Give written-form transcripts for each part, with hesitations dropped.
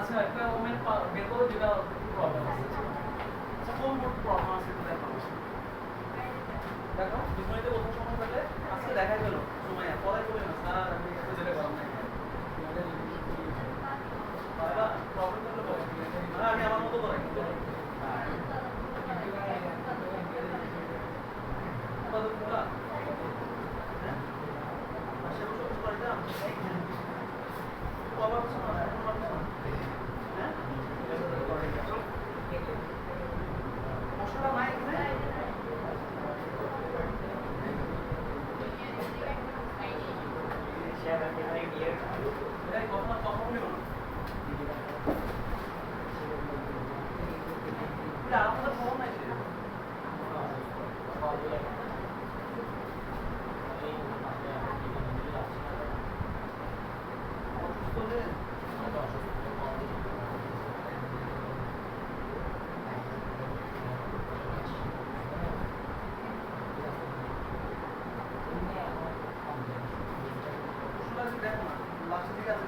আচ্ছা একটা ওমেন বের করো যেটা প্রবলেম আছে আচ্ছা কোন প্রবলেম আছে এটা দেখো দেখো ডিসপ্লেতে কোথাও সমস্যা থাকলে আজকে দেখাই গেল সময় পরে বলে না স্যার আমি এত যেটা করার নাই বাবা প্রবলেম হলো বলো না আমি আমার মতো করাই কত পুরা হ্যাঁ আশা করছি করে দাও কবার সময় হ্যাঁ মশলা নাই এখানে এটাই কথা কথা বলিও না আমাদের ফোন নাই দেখো না লাস্টের দিকে আছে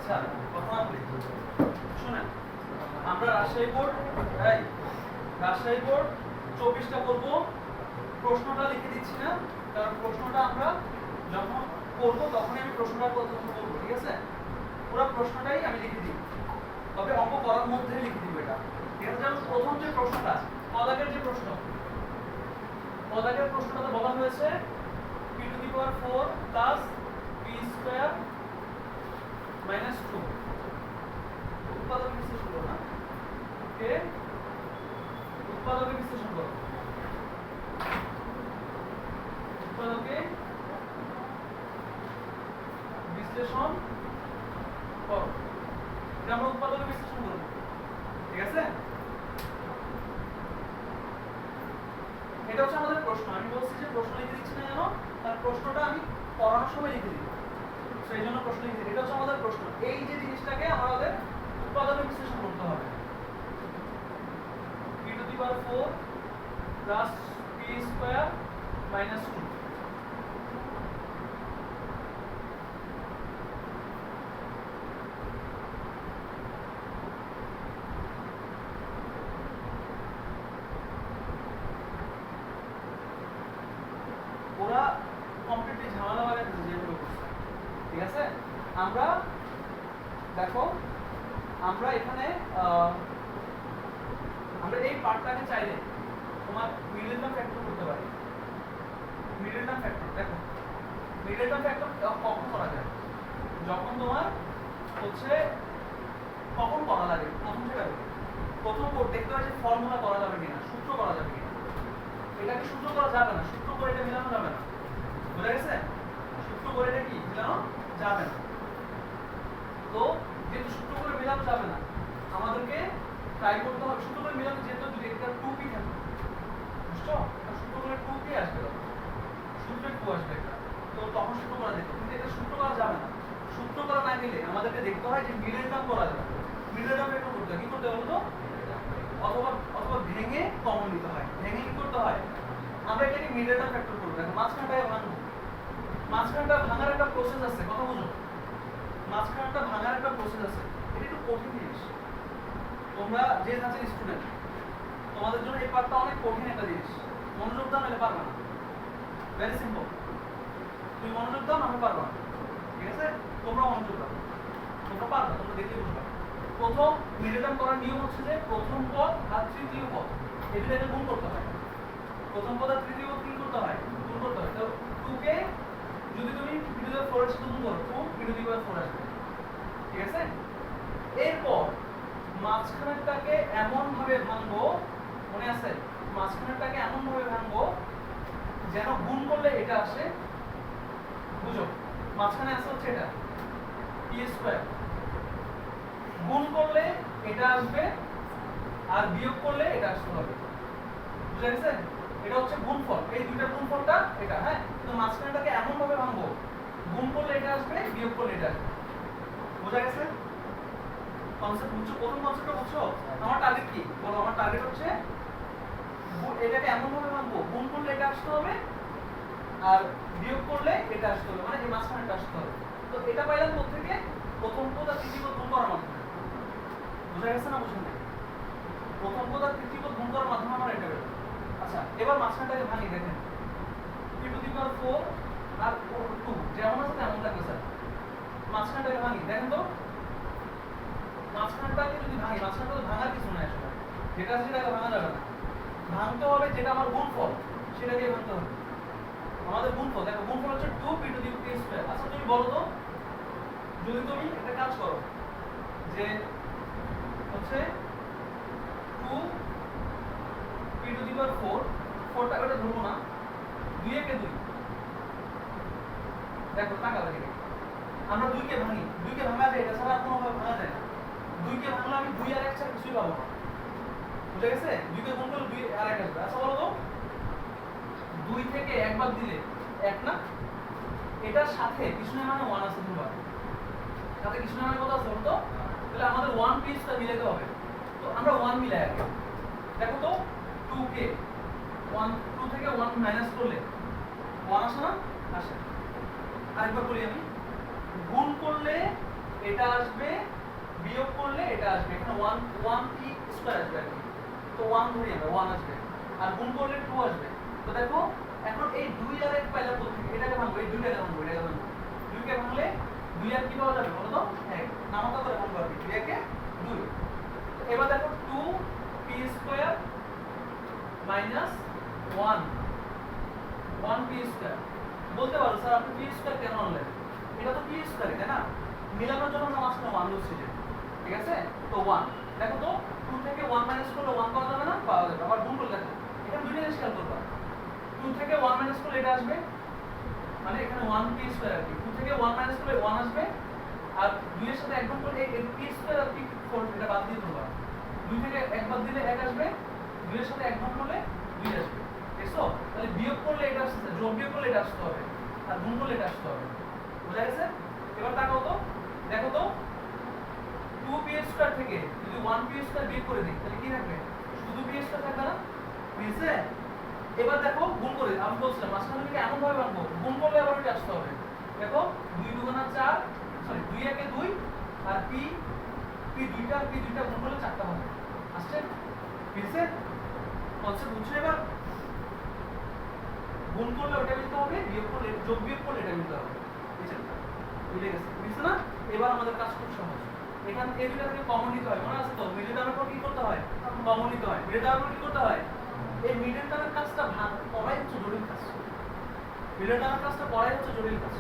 আচ্ছা কথা না বলি শুনেন, আমরা রাজশাহী বোর্ড 24টা করব, প্রশ্নটা লিখে দিচ্ছি না, কারণ প্রশ্নটা আমরা যখন করব তখনই আমি প্রশ্নটার কথা বলবো, ঠিক আছে? পুরো প্রশ্নটাই আমি লিখে দিই, তবে অঙ্ক করার মধ্যেই লিখে দিব এটা, ঠিক আছে? যেমন প্রথম যে প্রশ্নটা, পদাগের যে প্রশ্ন, পদাগের প্রশ্নটাতে বলা হয়েছে p to the power 4 plus p square minus 2 উৎপাদক বিশ্লেষণ করো না, ওকে? উৎপাদকে বিশ্লেষণ করো, উৎপাদকে বিশ্লেষণ করো, এটা আমরা উৎপাদকে বিশ্লেষণ করব, ঠিক আছে? এটা হচ্ছে আমাদের প্রশ্ন, আমি বলছি যে প্রশ্ন লিখে দিচ্ছি না জানো, তার প্রশ্নটা আমি পড়ানোর সময় লিখে দিই, সেই জন্য প্রশ্ন লিখে দিই। এটা হচ্ছে আমাদের প্রশ্ন, এই যে জিনিসটাকে আমাদের উৎপাদকে বিশ্লেষণ করতে হবে। p to the power 4 plus p square minus 2, ওরা কমপ্লিটলি ঝামেলা বাড়ে যেভাবে করছে, ঠিক আছে? আমরা দেখো, আমরা এখানে আমরা এই পার্টটাকে চাইলে তোমার মিডল টার্ম ফ্যাক্টর করতে পারি। মিডল টার্ম ফ্যাক্টর দেখো, মিডল টার্ম ফ্যাক্টর কখন করা যায়? যখন তোমার হচ্ছে কখন করা লাগে, প্রথম সেটা প্রথম দেখতে হয় যে ফর্মুলা করা যাবে কিনা, সূত্র করা যাবে কিনা। এটাকে সূত্র করা যাবে না, সূত্র করে এটা মিলানো যাবে না, বুঝা গেছে? সূত্র করে এটা কি মিলানো যাবে না। তো যেহেতু সূত্র করে মিলানো যাবে না, আমাদেরকে ট্রাই করতে হবে সূত্র করে মিলানো, যেহেতু যদি একটা 2p থাকে, বুঝছো? সূত্র করে 2p আসবে, সূত্রে 2 আসবে একটা, তো তখন সূত্র করা যেত, কিন্তু এটা সূত্র করা যাবে না। সূত্র করা না গেলে আমাদেরকে দেখতে হয় যে মিডল টার্ম করা যাবে, মিডল টার্ম একটু করতে হয়, কি করতে হবে তো? অথবা অথবা ভেঙে কমন নিতে হয়। ভেঙে কি করতে হয়? আমরা এটাকে মিডল টার্ম ফ্যাক্টর করব, দেখো মাঝখানটায় ভাঙবো, মাঝখানটা ভাঙার একটা প্রসেস আছে, কথা বুঝো? মাঝখানটা ভাঙার একটা প্রসেস আছে, এটা একটু কঠিন জিনিস। তোমরা যে ধাঁচের স্টুডেন্ট, তোমাদের জন্য এই পার্টটা অনেক কঠিন একটা জিনিস, মনোযোগ দাও নাহলে পারবে না। ভেরি সিম্পল, তুমি মনোযোগ দাও নাহলে পারবে না, ঠিক আছে? তোমরা মনোযোগ দাও, তোমরা পারবে, তোমরা দেখে বুঝবে। প্রথম মিডল টার্ম করার নিয়ম হচ্ছে যে প্রথম পদ আর তৃতীয় পদ এই দুটোকে গুণ করতে হয়। প্রথম পদ আর তৃতীয় পদ কি করতে হয়? গুণ করতে হয়। তো 2 কে যদি তুমি p টু দি পাওয়ার 4 এর সাথে গুণ করো, 2 p টু দি পাওয়ার 4 আসবে, ঠিক আছে? এরপর মাঝখানেরটাকে এমন ভাবে ভাঙবো, মনে আছে? মাঝখানেরটাকে এমন ভাবে ভাঙবো যেন গুণ করলে এটা আসে, বুঝো? মাঝখানে আছে হচ্ছে এটা p স্কয়ার, গুণ করলে এটা আসবে আর বিয়োগ করলে এটা আসতে হবে, বুঝা গেছে? এটা হচ্ছে গুণফল, এই দুইটার গুণফলটা এটা, হ্যাঁ? তো মাঝখানেটাকে এমন ভাবে ভাঙবো, গুণ করলে এটা আসবে, বিয়োগ করলে এটা আসবে, বুঝা গেছে? কনসেপ্ট বুঝছো? প্রথম কনসেপ্টটা বুঝছো? আমার টার্গেট কি বলো? আমার টার্গেট হচ্ছে এটাকে এমন ভাবে ভাঙবো, গুণ করলে এটা আসতে হবে আর বিয়োগ করলে এটা আসতে হবে, মানে এই মাঝখানেটা আসতে হবে। তো এটা পাইলাম কোত্থেকে? প্রথম পদ আর তৃতীয় পদ গুণ করার মাধ্যমে, বুঝা গেছে না? বুঝুন, প্রথম পদ আর তৃতীয় পদ গুণ করার মাধ্যমে আমরা এটা পেলাম। আচ্ছা, এবার মাঝখানটাকে ভাঙি, দেখেন p টু দি পাওয়ার 4 আর 2 যেমন আছে তেমন থাকবে স্যার। মাঝখানটাকে ভাঙি, দেখেন তো মাঝখানটাকে যদি ভাঙি, মাঝখানটা তো ভাঙার কিছু নাই আসলে, যেটা আছে সেটাকে ভাঙা যাবে না, ভাঙতে হবে যেটা আমার গুণফল সেটাকে ভাঙতে হবে। আমাদের গুণফল দেখো, গুণফল হচ্ছে 2p to the power square. আচ্ছা তুমি বলো তো, যদি তুমি একটা কাজ করো যে হচ্ছে 2p টু দি পাওয়ার 4, 4টা ওটা ধরবো না, 2 একে 2, দেখো টাকা লাগে, আমরা 2 কে ভাঙি, 2 কে ভাঙা যায়, এটা ছাড়া আর কোনোভাবে ভাঙা যায় না। 2 কে ভাঙলে আমি 2 আর 1 ছাড়া কিছুই পাবো না, বুঝা গেছে? 2 কে গুণ করলে 2 আর 1 আসবে। আচ্ছা বলো তো, 2 থেকে 1 বাদ দিলে 1 না? এটার সাথে পিছনে মানে 1 আছে, দুবার সাথে পিছনে মানে কত আছে বলো তো? তাহলে আমাদের 1 পিসটা মিলাতে হবে, তো আমরা 1 মিলাই আগে। দেখো তো 2 কে 2 থেকে 1 মাইনাস করলে 1 আসে না? আসে। আরেকবার বলি আমি, গুণ করলে এটা আসবে বিয়োগ করলে এটা আসবে, এখানে 1 পি স্কয়ার আসবে আর কি। তো 1 ধরি আমরা, 1 আসবে, আর গুণ করলে 2 আসবে। তো দেখো এখন এই 2 আর 1 পাইলাম কোথা থেকে? এটাকে ভাঙবো, এই 2টাকে ভাঙবো, এটাকে ভাঙবো। 2 কে ভাঙলে 2 আর কি পাওয়া যাবে বলো তো? 1। নামাতা করে ভাঙবো আর কি, 2 কে 2। এবার দেখো 2 P square minus 1 P square. বলতে পারো স্যার আপনি পি স্কয়ার কেন আনলেন? এটা তো পি স্কয়ার, তাই না? মিলানোর জন্য আমরা মাঝখানে 1 ইউজ করি, ঠিক আছে? তো 1 দেখো তো 2 থেকে 1 মাইনাস করলে 1 পাওয়া যাবে না? পাওয়া যাবে। আবার গুণ করলে দেখো এখানে দুইটা জিনিস খেয়াল করবা, 2 থেকে 1 মাইনাস করলে এটা আসবে, মানে এখানে 1 পি স্কয়ার আর কি। 2 থেকে 1 মাইনাস করলে 1 আসবে, আর 2 এর সাথে একদম করলে এই পি স্কয়ার আর পি 4 এটা বাদ দিয়ে দিবা। 2 থেকে 1 বাদ দিলে 1 আসবে, 2 এর সাথে একদম করলে 2 আসবে। দেখছো? তাহলে বিয়োগ করলে এটা আসছে, যোগ বিয়োগ করলে এটা আসতে হবে, আর গুণ করলে এটা আসতে হবে। বুঝা গেছে? এবার তাকাও তো, দেখো তো 2 পি স্কয়ার থেকে যদি 1 পি স্কয়ার বিয়োগ করে দিই তাহলে কি থাকবে? শুধু পি স্কয়ার থাকবে না? বুঝছে? এবার দেখো গুণ করে, আমি বলছিলাম মাঝখানে থেকে এমন ভাবে বানাবো, গুণ করলে আবার এটা আসতে হবে। দেখো 2 দুগুণা 4, সরি 2 একে 2, আর পি দুইটা গুণ করলে 4টা হবে। আসছে? বুঝছে? কনসেপ্ট বুঝছো এবার? গুণ করলে ওটা মিলতে হবে, বিয়োগ করলে, যোগ বিয়োগ করলে এটা মিলতে হবে। মিলে গেছে, বুঝছো না? এবার আমাদের কাজ খুব সহজ। এখান এই দুইটা থেকে কমন নিতে হয়, মনে আছে তো? মিডল টার্মের পর কি করতে হয়? কমন নিতে হয়। মিডল টার্মের পর কি করতে হয়? এই মিডল টার্মের কাজটা করাই হচ্ছে জটিল কাজ। মিডল টার্মের কাজটা করাই হচ্ছে জটিল কাজ।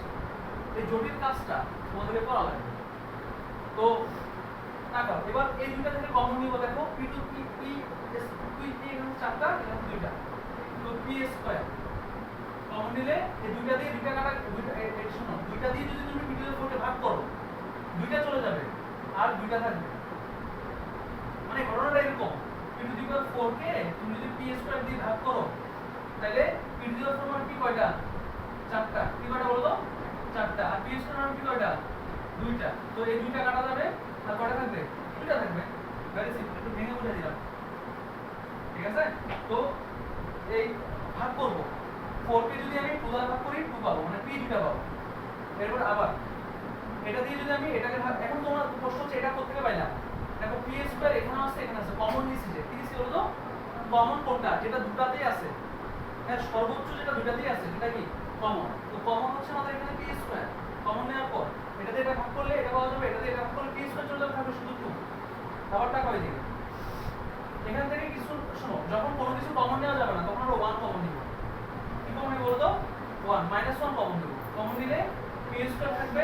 এই জটিল কাজটা তোমাদেরকে করা লাগবে। তো তাকাও, এবার এই দুইটা থেকে কমন নিব, দেখো P to P P S P P এখানে 4টা, এখানে 2টা, তো পি স্কয়ার কমন নিলে এই দুইটা দিয়ে দুইটা কাটা, শোনো, দুইটা দিয়ে যদি তুমি মিডল ফোরকে ভাগ করো, দুইটা চলে যাবে আর দুইটা থাকবে। মানে ঘটনাটা এরকম, পি টু দি পাওয়ার 4 কে তুমি যদি পি স্কয়ার দিয়ে ভাগ করো তাহলে পি টু দি পাওয়ার 4 মানে কি কয়টা? 4টা। কি কয়টা বলো তো? 4টা। আর পি স্কয়ার মানে কি কয়টা? 2টা। তো এই দুইটা কাটা যাবে আর কয়টা থাকবে? 2টা থাকবে। ভেরি সিম্পল, একটু ভেঙে বুঝিয়ে দিলাম, ঠিক আছে? তো এই ভাগ করব, 4 কে যদি আমি 2 দ্বারা ভাগ করি 2 পাবো, মানে পি 2টা পাবো। এরপর আবার এটা দিয়ে যদি আমি এটাকে ভাগ, এখন তোমার প্রশ্ন হচ্ছে এটা কোথা থেকে পাইলাম? দেখো পি স্কয়ার এখানে আছে, এখানে আছে, কমন নিছি যে, কি নিছি বলো তো? কমন কোনটা? যেটা দুটাতেই আছে, হ্যাঁ সর্বোচ্চ যেটা দুটাতেই আছে সেটা কি? কমন। তো কমন হচ্ছে আমাদের এখানে পি স্কয়ার। কমন নেওয়ার পর এটা দিয়ে এটা ভাগ করলে এটা পাওয়া যাবে, এটা দিয়ে এটা ভাগ করলে পি স্কয়ার চলে যাবে, থাকবে শুধু 2। আবার টাকা হয়ে যাবে। এখান থেকে কিছু শোনো, যখন কোনো কিছু কমন নেওয়া যাবে না তখন আমরা 1 কমন নিব। কি কমন নিব বলো তো? 1 -1 কমন নিব। কমন নিলে পি স্কয়ার থাকবে,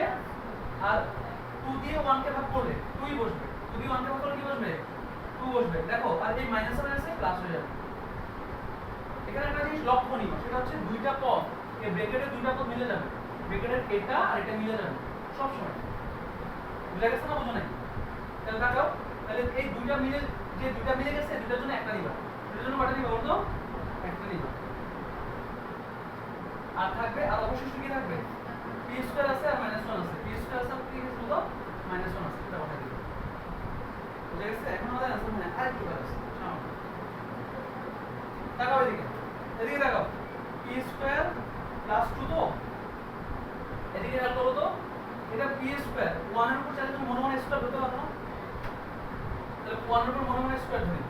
আর 2 দিয়ে 1 কে ভাগ করলে 2 ই বসবে, 2 দিয়ে 1 কে ভাগ করলে কি বসবে? 2 বসবে। দেখো আর এই মাইনাস মাইনাসে প্লাস হয়ে যাবে। এখানে একটা জিনিস লক্ষণীয়, সেটা হচ্ছে দুইটা পদ, এই ব্র্যাকেটের দুইটা পদ মিলে যাবে, ব্র্যাকেটের এটা আর এটা মিলে যাবে সব সময়। বুঝা গেছে না? বুঝো নাই? তাহলে তাকাও, তাহলে এই দুইটা মিলে, যে দুইটা মিলে গেছে দুইটার জন্য একটা নিবা, দুইটার জন্য কয়টা নিবা বলো তো? একটা নিবা। আর থাকবে, আর অবশিষ্ট কি থাকবে? পি স্কয়ার আছে আর -1 আছে, পি স্কয়ার আছে আর কি আছে বলো? -1 আছে, এটা বসাই দিবা। বুঝা গেছে? এখন আমাদের आंसर মানে আর কি আছে? তাকাও এদিকে, এদিকে তাকাও, পি স্কয়ার প্লাস 2 তো এদিকে খেয়াল করো তো, এটা পি স্কয়ার 1 এর উপর চাইলে তুমি মনে মনে স্কয়ার ধরতে পারো না? তাহলে 1 এর উপর মনে মনে স্কয়ার ধরি,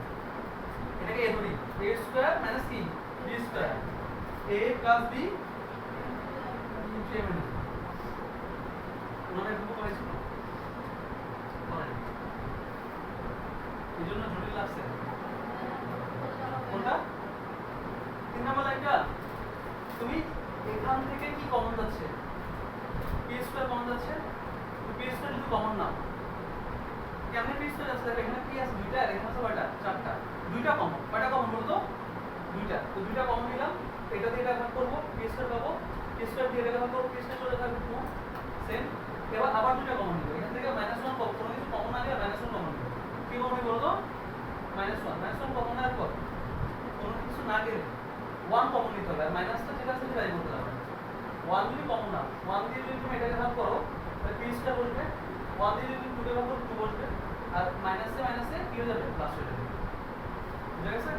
এটাকে এ ধরি, a স্কয়ার মাইনাস কি b square, a plus b into a minus মানে এরকম করেছিল এই জন্য জটিল লাগছে। কোনটা? 3 নম্বর লাইনটা। তুমি এখান থেকে কি কমন যাচ্ছে? পি স্কয়ার কমন যাচ্ছে, তো পি স্কয়ার যদি কমন নাও, কেমনে পি স্কয়ার যাচ্ছে? দেখো এখানে কি আছে? 2টা, আর এখানে আছে কয়টা? 4টা। 2টা কমন, কয়টা কমন বলো তো? 2টা। তো 2টা কমন নিলাম, এটা দিয়ে এটা ভাগ করব, পি স্কয়ার পাবো, পি স্কয়ার দিয়ে এটা ভাগ করব, পি স্কয়ার চলে যাবে 2 সেম। এবার আবার 2টা কমন নিব, এখান থেকে -1 পাবো, কোনো কিছু কমন আগে -1 কমন নিব। কি কমন বলো তো? -1 কমন নেওয়ার পর কোনো কিছু না গেলে 1 কমন নিতে হবে, আর মাইনাসটা যেটা আছে সেটাই করতে হবে। 1 যদি কমন না, 1 দিয়ে যদি তুমি এটাকে ভাগ করো তাহলে পি স্কয়ার বসবে, 1 দিয়ে যদি 2 কে ভাগ করো 2 বসবে, আর মাইনাসে মাইনাসে কি হয়ে যাবে? প্লাস হয়ে যাবে। বুঝা গেছে?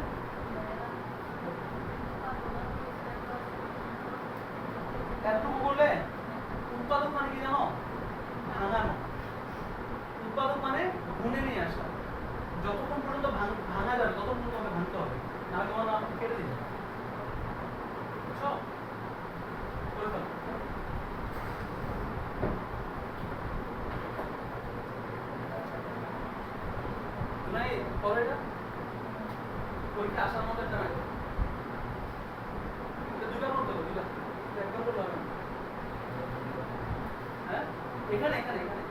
এতটুকু করলে উৎপাদক মানে কি জানো? ভাঙানো। করো এটা পরীক্ষা আসার মতো একটা রাখো এটা দুটো করতে হবে দুটো একবার করলে হবে না হ্যাঁ এখানে এখানে এখানে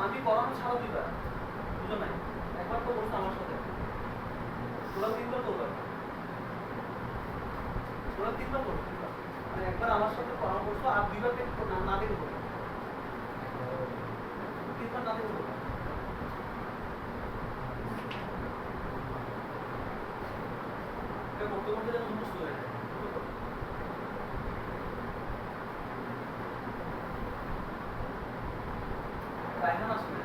আমি পড়ানো ছাড়া দুইবার বুঝো নাই একবার তো করছো আমার সাথে ওরা তিনবার করবে ওরা তিনবার করবে মানে একবার আমার সাথে পড়ানো করছো আর দুইবার না দেখে করবে তিনবার না দেখে করবে এটা করতে করতে যেন মুখস্থ হয়ে যায় এখন আসবে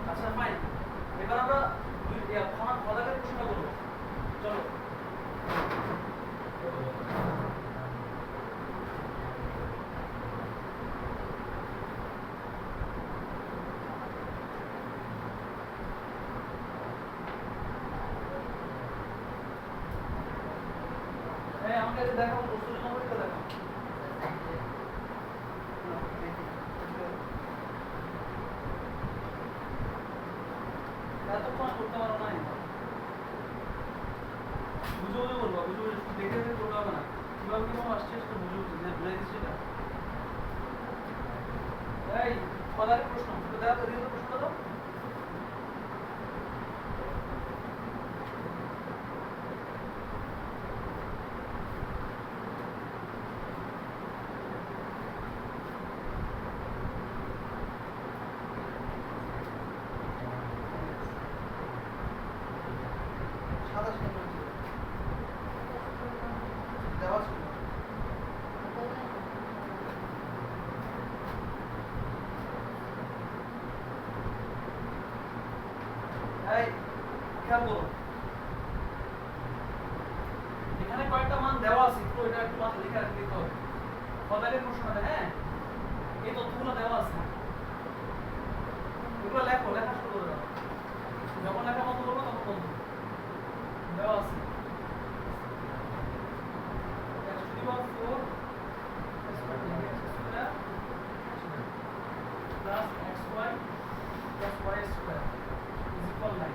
আচ্ছা ফাইন এবার আমরা খদাকের প্রশ্নটা করবো চলো হ্যাঁ আমাকে দেখাও প্রশ্ন নম্বরটা দেখাও সেটা এই পদার্থের প্রশ্ন তো দাও তো দিয়ে প্রশ্নটা দাও এই খেয়াল করো এখানে কয়েকটা মান দেওয়া আছে তো এটা একটু মাথা লিখে রাখতে হবে পদার্থের প্রশ্নটা হ্যাঁ এই তথ্যগুলো দেওয়া আছে এগুলো লেখো লেখা শুরু করে দাও যখন লেখা বন্ধ করবো তখন বন্ধ দেওয়া আছে x to the power 4 plus xy plus y square is equal 9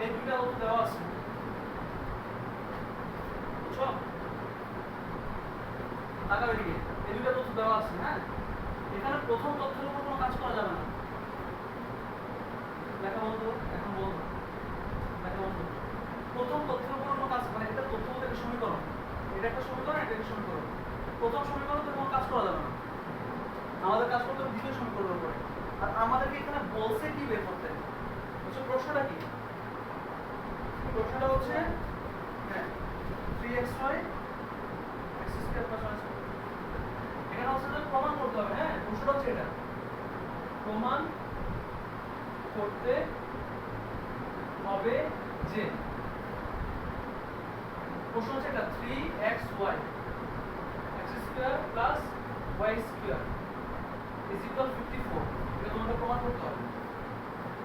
এই দুটো তথ্য দেওয়া আছে বুঝছো তাকাও এদিকে এই দুটো তথ্য দেওয়া আছে হ্যাঁ এখানে প্রথম তথ্যের উপর কোনো কাজ করা যাবে না লেখা বন্ধ এখন বন্ধ লেখা বন্ধ প্রথম তথ্যের উপর কোনো কাজ মানে এটা তথ্য বলতে একটা সমীকরণ এটা একটা সমীকরণ এটা একটা সমীকরণ প্রথম সমীকরণে কোনো কাজ করা যাবে না আমাদের কাজ করতে হবে দ্বিতীয় সমীকরণের উপরে আর আমাদেরকে এখানে বলছে কি বের করতে বুঝছো প্রশ্নটা কি প্রশ্নটা হচ্ছে হ্যাঁ 3xy x square plus y square এখানে হচ্ছে যে প্রমাণ করতে হবে হ্যাঁ প্রশ্নটা হচ্ছে এটা প্রমাণ করতে হবে যে প্রশ্ন হচ্ছে এটা 3xy x square plus y square is equal 54 এটা তোমাদের প্রমাণ করতে হবে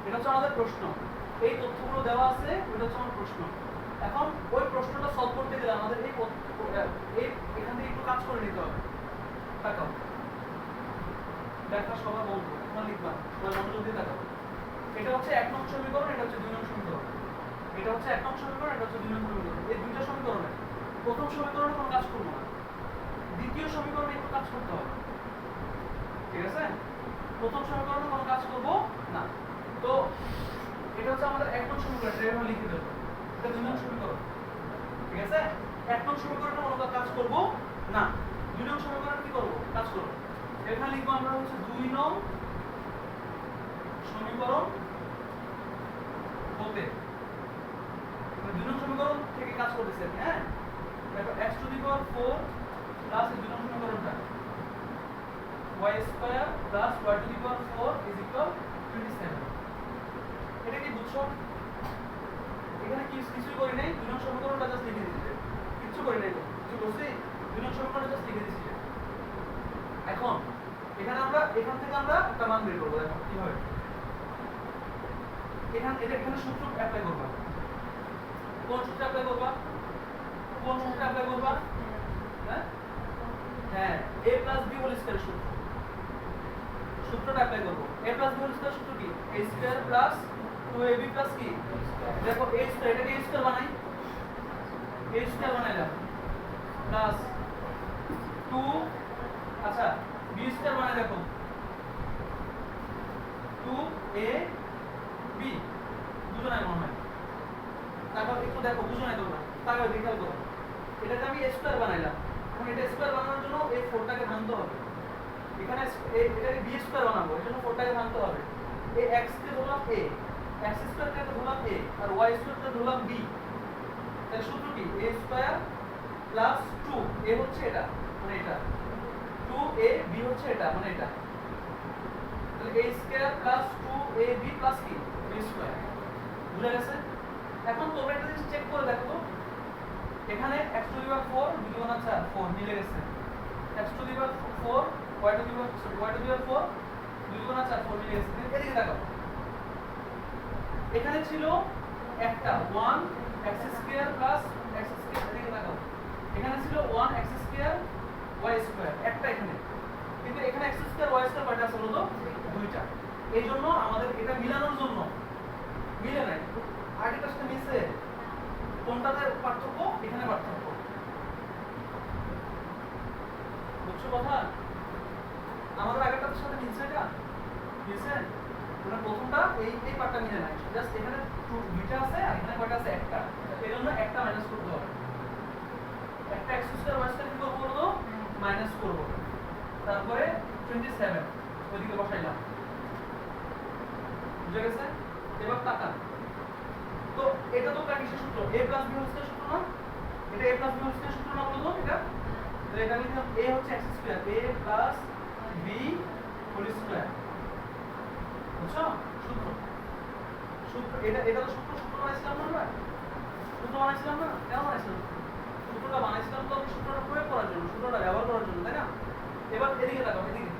এটা হচ্ছে আমাদের প্রশ্ন এই তথ্যগুলো দেওয়া আছে ওটা হচ্ছে আমার প্রশ্ন এখন ওই প্রশ্নটা সলভ করতে গেলে আমাদের এই এখান থেকে একটু কাজ করে নিতে হবে তাকাও দেখা সবার বন্ধ তোমরা লিখবা তোমার মনোযোগ দিয়ে তাকাও এটা হচ্ছে 1 নং সমীকরণ এটা হচ্ছে 2 নং সমীকরণ এটা হচ্ছে 1 নং সমীকরণ এটা হচ্ছে 2 নং সমীকরণ এই দুইটা সমীকরণে প্রথম সমীকরণে কোনো কাজ করব না দ্বিতীয় সমীকরণে একটু কাজ করতে হবে ঠিক আছে প্রথম সমীকরণে কোনো কাজ করব না তো এটা হচ্ছে আমাদের 1 নং সমীকরণ এটা আমরা লিখে দেব এটা 2 নং সমীকরণ ঠিক আছে 1 নং সমীকরণে কোনো কাজ করব না 2 নং সমীকরণে কি করব কাজ করব এখানে লিখব আমরা হচ্ছে 2 নং সমীকরণ হতে 2 নং সমীকরণ থেকে কাজ করতেছে হ্যাঁ দেখো x to the power 4 plus 2 নং সমীকরণটা y square plus y to the power 4 is equal 27 এটা কি বুঝছো এখানে কিছুই করি নাই 2 নং সমীকরণটা জাস্ট লিখে দিয়েছি কিছু করি নাই কিছু করছি 2 নং সমীকরণটা জাস্ট লিখে দিয়েছি এখন এখান থেকে আমরা একটা মান বের করব দেখো কিভাবে এখানে সূত্র অ্যাপ্লাই করবা কোন সূত্র অ্যাপ্লাই করবা হ্যাঁ হ্যাঁ a + b হোল স্কয়ার সূত্রটা অ্যাপ্লাই করব a + b হোল স্কয়ার সূত্র কি a square plus 2ab plus কি দেখো a স্কয়ার এটাকে a স্কয়ার বানাই a স্কয়ার বানাইলাম প্লাস 2 আচ্ছা b স্কয়ার বানাই দেখো 2ab দুটো নাই মনে হয় তারপর একটু দেখো বুঝো না তোমরা তাকাও খেয়াল করো এটাকে আমি a স্কয়ার বানাইলাম এখন এটা স্কয়ার বানানোর জন্য এই 4টাকে ভাঙতে হবে এখানে এটাকে b স্কয়ার বানাবো এর জন্য 4টাকে ভাঙতে হবে এই x কে ধরলাম a x স্কয়ারকে ধরলাম a আর y স্কয়ারকে ধরলাম b তাহলে সূত্র কি a স্কয়ার প্লাস 2 a হচ্ছে এটা মানে এটা 2a b হচ্ছে এটা মানে এটা তাহলে a square plus 2ab plus কি b স্কয়ার বুঝা গেছে এখন তোমরা একটা জিনিস চেক করে দেখো তো এখানে x টু দি পাওয়ার 4 দুই গুণ আছে 4 মিলে গেছে x to the power 4 y to the power 4 b 2 গুণা 4 4 মিলে গেছে। এদিকে তাকাও, এখানে ছিল একটা 1 x square plus x square, এদিকে তাকাও, এখানে ছিল 1 x স্কয়ার y স্কয়ার, একটা এখানে, কিন্তু এখানে x স্কয়ার y স্কয়ার কয়টা আছে বলো তো? দুইটা। এই জন্য আমাদের এটা মিলানোর জন্য মিলে নাই, আগেরটার সাথে মিলছে, কোনটাতে পার্থক্য? এখানে পার্থক্য। বুঝছো কথা? আমাদের আগেরটার সাথে মিলছে, এটা মিলছে, মানে প্রথমটা এই পার্টটা মিলে নাই, জাস্ট এখানে দুইটা আছে আর এখানে কয়টা আছে? একটা। এই জন্য একটা মাইনাস করতে হবে, একটা x স্কয়ার y স্কয়ার কি করব বলো তো? মাইনাস করব, তারপরে 27 ওইদিকে বসাইলাম। বুঝা গেছে? এবার তাকান তো, এটা তো কিসের সূত্র? a plus b whole square সূত্র না? এটা a plus b whole square সূত্র না বলো তো? এটা তো এটা লিখলাম a হচ্ছে x square, a plus b whole square. বুঝছো? সূত্র সূত্র এটা তো সূত্র বানাইছিলাম না আমরা? সূত্র বানাইছিলাম না? কেন বানাইছিলাম? সূত্রটা বানাইছিলাম তো সূত্রটা প্রয়োগ করার জন্য, সূত্রটা ব্যবহার করার জন্য, তাই না? এবার এদিকে তাকাও, এদিকে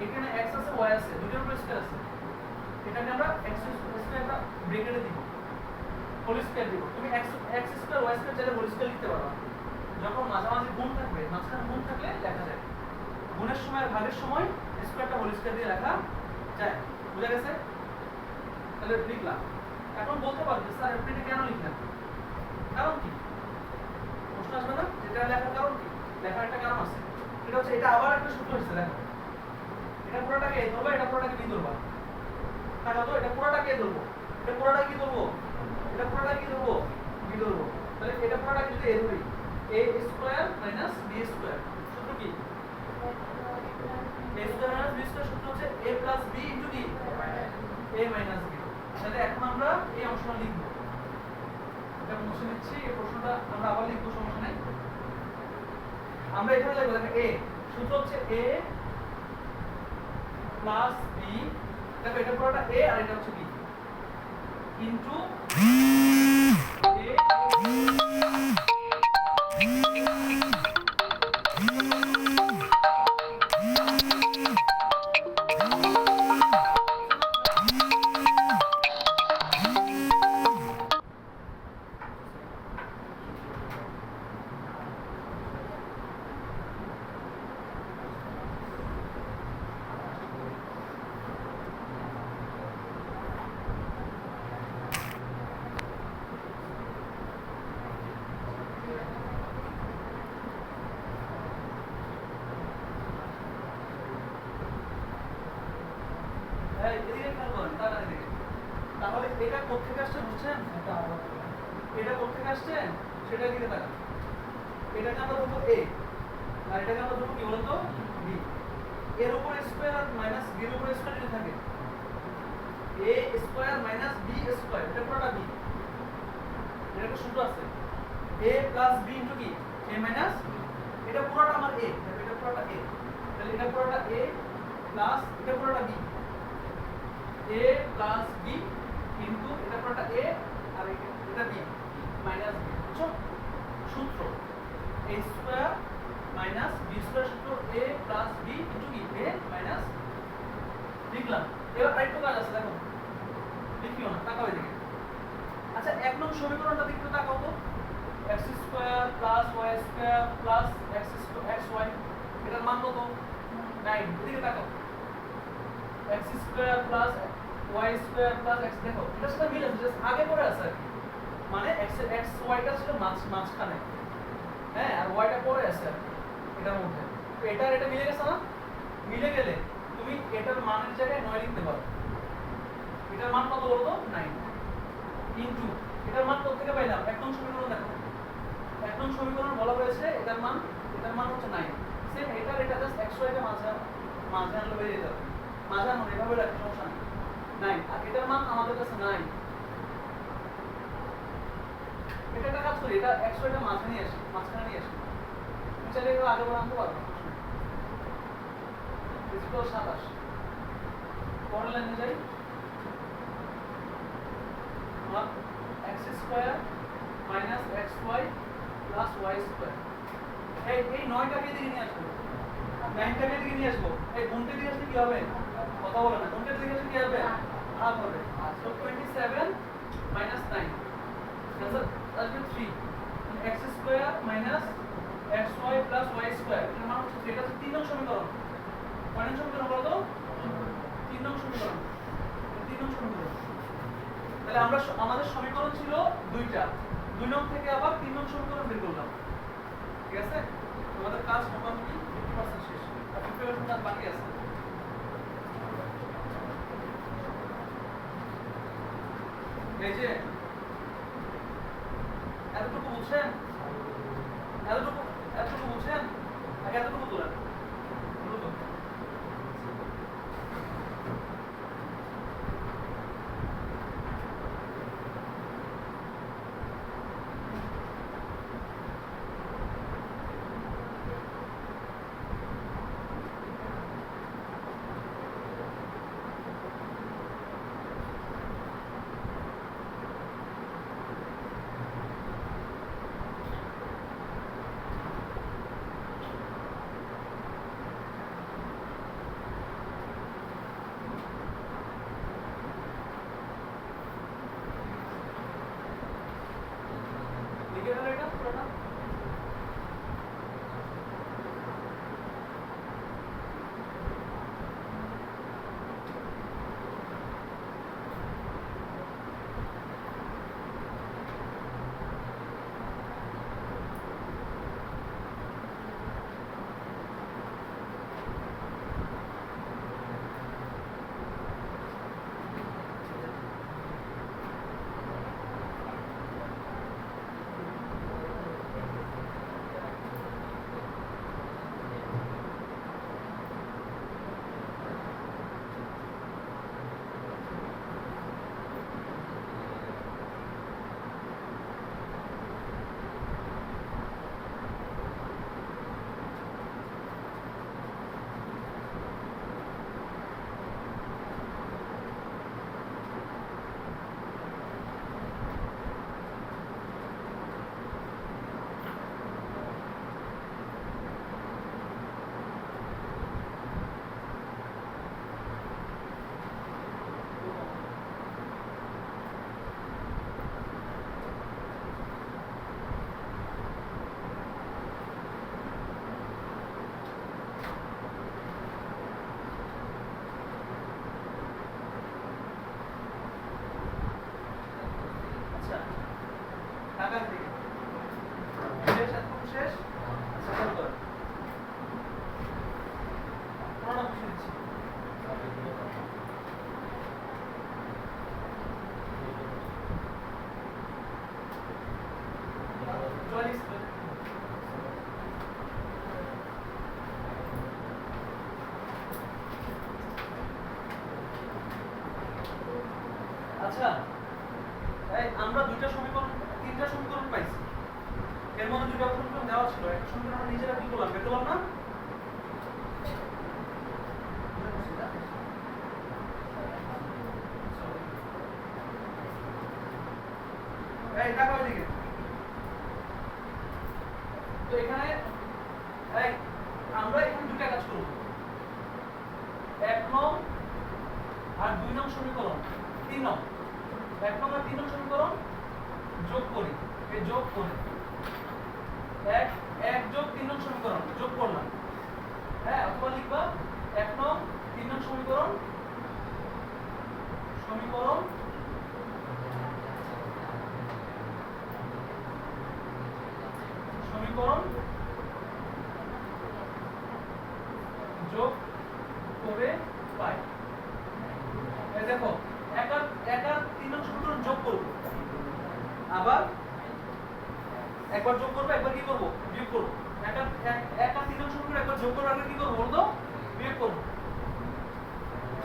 এখানে x আছে y আছে, দুটোর উপর স্কয়ার আছে, এটাকে আমরা x স্কয়ার আমরা ব্র্যাকেটে দিব, হোল স্কয়ার দিব। তুমি x স্কয়ার y স্কয়ার চাইলে হোল স্কয়ার লিখতে পারো, যখন মাঝামাঝি গুণ থাকবে, মাঝখানে গুণ থাকলে লেখা যায়, গুণের সময় আর ভাগের সময় স্কয়ারটা হোল স্কয়ার দিয়ে লেখা যায়। বুঝা গেছে? তাহলে লিখলাম। এখন বলতে পারো যে স্যার আপনি এটা কেন লিখলেন? কারণ কি? প্রশ্ন আসবে না? এটা লেখার কারণ কি? লেখার একটা কারণ আছে, এটা হচ্ছে এটা আবার একটা সূত্র হচ্ছে, দেখো এটা পুরোটাকে a ধরবা, এটা পুরোটাকে b ধরবা, তাহলে তো এটা পুরোটাকে a ধরবো, এটা পুরোটা কি ধরবো? এটা পুরোটা কি ধরবো? b ধরবো। তাহলে এটা পুরোটাকে যদি a ধরি, a square minus b square, সূত্র কি? a square minus b square সূত্র হচ্ছে a প্লাস b ইনটু কি? a minus b। তাহলে এখন আমরা এই অংশটা লিখব, এটা মুছে নিচ্ছি, এই প্রশ্নটা আমরা আবার লিখব, সমস্যা নাই। আমরা এখানে লিখব, দেখো a সূত্র হচ্ছে a প্লাস b, দেখো এটা পুরোটা a আর এটা হচ্ছে b ইনটু তাহলে এটা কোথেকে আসছে বুঝছেন? এটা কোথেকে আসছে সেটা দিকে তাকান। এটাকে আমরা ধরবো a আর এটাকে আমরা ধরবো কি বলতো? b। এর উপর স্কয়ার আর মাইনাস b এর উপর স্কয়ার যদি থাকে, a square minus b square, এটা পুরোটা b। এটা একটা সূত্র আছে, a প্লাস b ইনটু কি? a মাইনাস, এটা পুরোটা আমার a, এটা পুরোটা a, তাহলে এটা পুরোটা a প্লাস এটা পুরোটা b, a plus b into এটা পুরোটা a আর এটা b মাইনাস b। বুঝছো সূত্র? a square minus b square সূত্র a প্লাস b ইনটু কি? a minus. লিখলাম। এবার আরেকটু কাজ আছে, দেখো লিখিও না, তাকাও এদিকে। আচ্ছা, এক নং সমীকরণটা দিকে একটু তাকাও তো, x square plus y square plus xy, এটার মান কত? 9। এদিকে তাকাও, x square plus y square plus x, দেখো এটার সাথে মিল আছে, জাস্ট আগে পরে আছে আর কি, মানে x y টা ছিল মাঝখানে, হ্যাঁ, আর y টা পরে আছে এটার মধ্যে, তো এটা আর এটা মিলে গেছে না? মিলে গেলে তুমি এটার মানের জায়গায় 9 লিখতে পারো। এটার মান কত বলো তো? 9 ইনটু এটার মান কত থেকে পাইলাম? এক নং সমীকরণ, দেখো এক নং সমীকরণ বলা হয়েছে এটার মান হচ্ছে 9। সেম এটা জাস্ট xy টা মাঝে আনলে বেরিয়ে যেতে হবে, মাঝে আনো, এভাবে রাখি, সমস্যা নেই। 9 আর এটার মান আমাদের কাছে 9। এটা একটা কাজ করি, এটা xy টা মাঝখানে নিয়ে আসি, তুমি চাইলে এগুলো আগে বলে আনতে পারো, ইকুয়াল 27। পরের লাইনে যাই, x square minus xy plus y square. এই 9টাকে এদিকে নিয়ে আসবো, 9টাকে এদিকে নিয়ে আসবো, এই গুণটা দিয়ে আসলে কি হবে? কথা বলে না, কোনটা লিখেছে কি হবে? আর হবে। তো 27 minus 9 आंसर আসবে 3 x square minus xy plus y square এর মান হচ্ছে এটা হচ্ছে 3 নং সমীকরণ। কয় নং সমীকরণ বলো তো? 3 নং সমীকরণ। 3 নং সমীকরণ। তাহলে আমরা আমাদের সমীকরণ ছিল দুইটা, 2 নং থেকে আবার 3 নং সমীকরণ বের করলাম। ঠিক আছে? তোমাদের কাজ মোটামুটি 50% শেষ, আর 50% কাজ বাকি আছে। এই যে এতটুকু বুঝছেন? এতটুকু বুঝছেন? আগে এতটুকু তোলেন। দ্রুত। লিখে ফেলো এটা পুরোটা। আচ্ছা ঢাকার দিকে শেষ, একদম শেষ। আচ্ছা শুরু করো। পুরোটা বুঝে দিচ্ছি। চল্লিশ। আচ্ছা এই আমরা তিনটা সমীকরণ পাইছি, এর মধ্যে দুটো সমীকরণ দেওয়া ছিল, একটা সমীকরণ আমরা নিজেরা কি করলাম, বের করলাম না? এই দেখো এদিকে, তো এখানে এই আমরা এখানে দুটো কাজ করব, 1 নং আর 2 নং সমীকরণ, 3 নং 1 নং আর 3 নং সমীকরণ যোগ করি। এই যোগ করে 1 যোগ 3 নং সমীকরণ যোগ করলাম। হ্যাঁ, অথবা লিখবা 1 নং 3 নং সমীকরণ যোগ করে পাই। এই দেখো 1 আর 3 নং সমীকরণ যোগ করব, আবার একবার যোগ করব, একবার কি করব, বিয়োগ করব। 1 আর 3 নং সমীকরণ একবার যোগ করব, আবার কি করব বলো তো, বিয়োগ করব।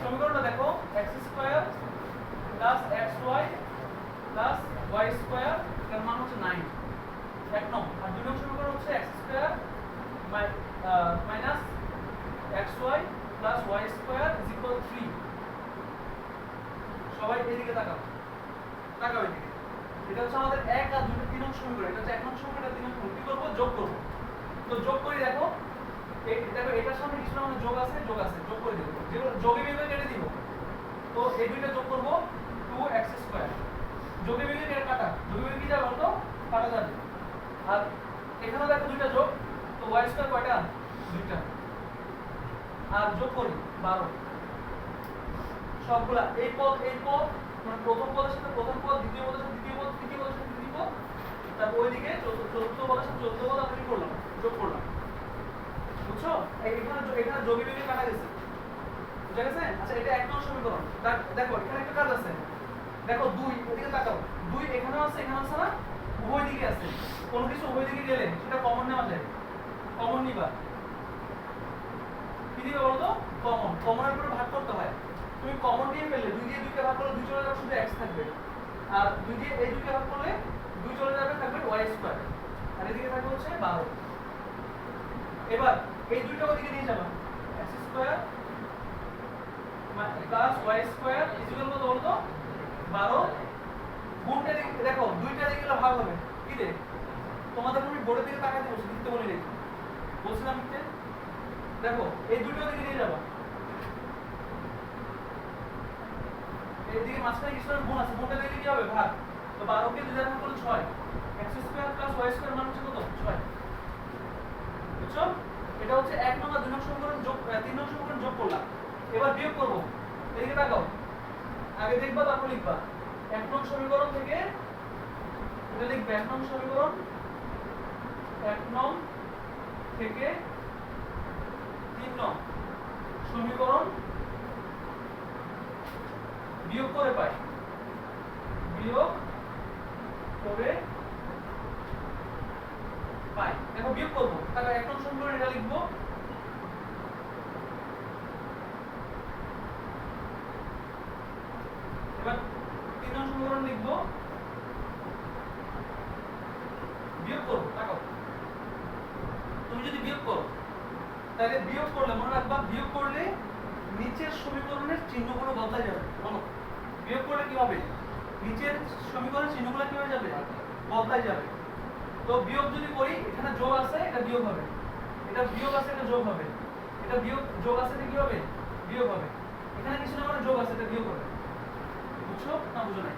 সমীকরণটা দেখো x² plus xy plus y square, এর মান হচ্ছে 9, 1 নং। আর 2 নং সমীকরণ হচ্ছে x² minus xy plus y square equal 3। সবাই এদিকে তাকাও, তাকাও এদিকে। এটা হচ্ছে আমাদের 1 আর 2 3 নং সমীকরণ, এটা হচ্ছে 1 নং সমীকরণ, 3 নং সমীকরণ। কি করব, যোগ করব। তো যোগ করি, দেখো এই দেখো এটার সামনে কিছু না যোগ আছে, যোগ করে দেব। যেগুলো যোগে বিয়োগে কেটে দিব, এই দুইটা যোগ করব 2x²। যোগে বিয়োগে এর কাটা, যোগে বিয়োগে কি যাবে বলতো কাটা যাবে। আর এখানে দেখো দুইটা যোগ, তো y² কয়টা দুইটা, আর যোগ করি 12 সবগুলা। এই পদ মানে প্রথম পদের সাথে প্রথম পদ, দ্বিতীয় পদের সাথে দ্বিতীয় পদ, তৃতীয় পদের সাথে তৃতীয় পদ, তারপর ওইদিকে চতুর্থ পদের সাথে চতুর্থ পদ আমরা কি করলাম যোগ করলাম। বুঝছো? এখানে যোগে বিয়োগে কাটা গেছে, বুঝা গেছে? আচ্ছা এটা 1 নং সমীকরণ। দেখো এখানে একটা কাজ আছে, দেখো 2 এদিকে তাকাও, 2 এখানেও আছে এখানেও আছে না, উভয় দিকে আছে। কোনো কিছু উভয় দিকে গেলে সেটা কমন নেওয়া যায়, কমন নিবা। কি দিবে বলো তো? কমনের উপরে ভাগ করতে হয়। তুমি কমন দিয়ে ফেললে 2 দিয়ে 2 কে ভাগ করলে 2 চলে যাবে, শুধু x থাকবে। আর 2 দিয়ে এই 2 কে ভাগ করলে 2 চলে যাবে, থাকবে y²। আর এদিকে থাকবে হচ্ছে 12। এবার এই দুইটা ওদিকে নিয়ে যাবা, x² প্লাস y² ইকুয়াল কত বলতো 12। গুণটা দেখো দুইটা দিকে গেলে ভাগ হবে কি রে? তোমাদের আমি বোর্ডের দিকে তাকাতে বলছি, লিখতে বলি রে, বলছিলাম লিখতে। দেখো এই দুটো দিকে নিয়ে যাবা, এইদিকে মাঝখানে কিছু গুণ আছে, গুণটা দিকে কি হবে ভাগ। তো 12 কে 2 দ্বারা ভাগ করলে 6, x² প্লাস y² মান হচ্ছে কত 6। বুঝছো? এটা হচ্ছে 1 নং আর 2 নং সমীকরণ যোগ, 3 নং সমীকরণ যোগ করলাম। এবার বিয়োগ করব, এদিকে তাকাও, আগে দেখবা তারপর লিখবা। 1 নং সমীকরণ থেকে এটা লিখবে, 1 নং সমীকরণ, 1 নং থেকে 3 নং সমীকরণ বিয়োগ করে পাই, বিয়োগ করে পাই। দেখো বিয়োগ করব, তাহলে 1 নং সমীকরণ এটা লিখবো, এবার 3 নং সমীকরণ লিখবো, বিয়োগ করব। দেখো তুমি যদি বিয়োগ করো, তাহলে বিয়োগ করলে মনে রাখবা, বিয়োগ করলে নিচের সমীকরণের চিহ্নগুলো বদলে যাবে। বলো বিয়োগ করলে কি হবে? নিচের সমীকরণের চিহ্নগুলো কি হয়ে যাবে? বদলে যাবে। তো বিয়োগ যদি করি, এখানে যোগ আছে এটা বিয়োগ হবে, এটা বিয়োগ আছে এটা যোগ হবে, এটা বিয়োগ যোগ আছে এটা কি হবে? বিয়োগ হবে। এখানে কিছু না মানে যোগ আছে এটা বিয়োগ হবে। বুঝছো না বুঝো নাই?